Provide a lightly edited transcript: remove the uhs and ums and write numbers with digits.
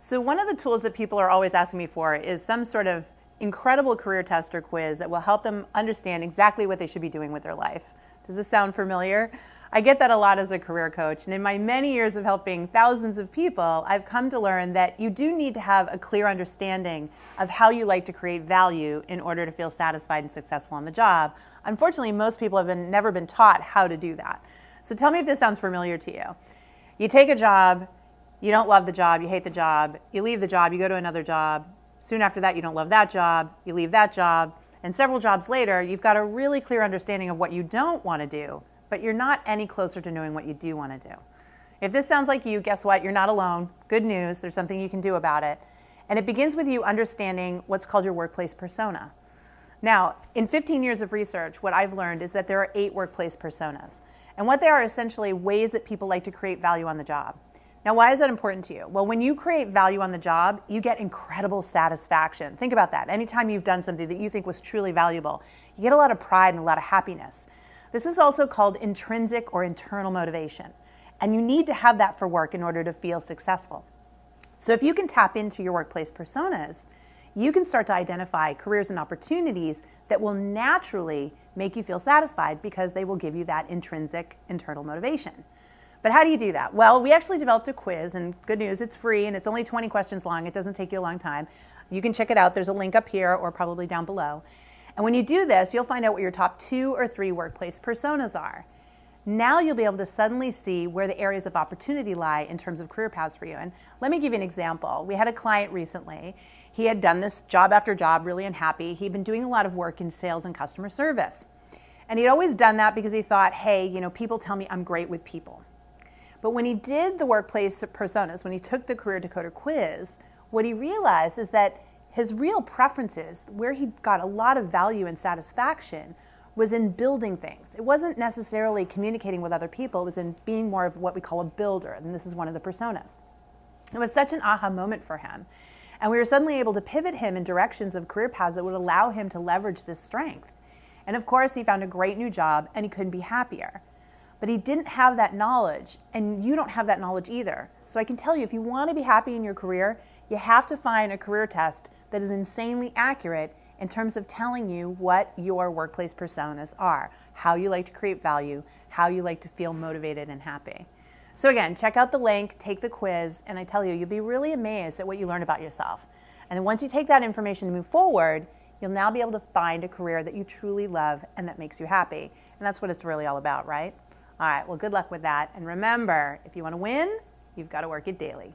So one of the tools that people are always asking me for is some sort of incredible career test or quiz that will help them understand exactly what they should be doing with their life. Does this sound familiar? I get that a lot as a career coach, and in my many years of helping thousands of people, I've come to learn that you do need to have a clear understanding of how you like to create value in order to feel satisfied and successful on the job. Unfortunately, most people have never been taught how to do that. So tell me if this sounds familiar to you. You take a job, you don't love the job, you hate the job, you leave the job, you go to another job. Soon after that, you don't love that job, you leave that job, and several jobs later, you've got a really clear understanding of what you don't want to do, but you're not any closer to knowing what you do want to do. If this sounds like you, guess what? You're not alone. Good news, there's something you can do about it. And it begins with you understanding what's called your workplace persona. Now, in 15 years of research, what I've learned is that there are 8 workplace personas. And what they are essentially ways that people like to create value on the job. Now, why is that important to you? Well, when you create value on the job, you get incredible satisfaction. Think about that. Anytime you've done something that you think was truly valuable, you get a lot of pride and a lot of happiness. This is also called intrinsic or internal motivation. And you need to have that for work in order to feel successful. So if you can tap into your workplace personas, you can start to identify careers and opportunities that will naturally make you feel satisfied because they will give you that intrinsic internal motivation. But how do you do that? Well, we actually developed a quiz, and good news, it's free, and it's only 20 questions long. It doesn't take you a long time. You can check it out. There's a link up here or probably down below. And when you do this, you'll find out what your top 2 or 3 workplace personas are. Now you'll be able to suddenly see where the areas of opportunity lie in terms of career paths for you. And let me give you an example. We had a client recently. He had done this job after job, really unhappy. He'd been doing a lot of work in sales and customer service. And he'd always done that because he thought, hey, people tell me I'm great with people. But when he did the workplace personas, when he took the Career Decoder quiz, what he realized is that his real preferences, where he got a lot of value and satisfaction, was in building things. It wasn't necessarily communicating with other people, it was in being more of what we call a builder, and this is one of the personas. It was such an aha moment for him. And we were suddenly able to pivot him in directions of career paths that would allow him to leverage this strength. And of course, he found a great new job, and he couldn't be happier. But he didn't have that knowledge, and you don't have that knowledge either. So I can tell you, if you want to be happy in your career, you have to find a career test that is insanely accurate in terms of telling you what your workplace personas are, how you like to create value, how you like to feel motivated and happy. So again, check out the link, take the quiz, and I tell you, you'll be really amazed at what you learn about yourself. And then once you take that information and move forward, you'll now be able to find a career that you truly love and that makes you happy. And that's what it's really all about, right? All right, well, good luck with that. And remember, if you want to win, you've got to work it daily.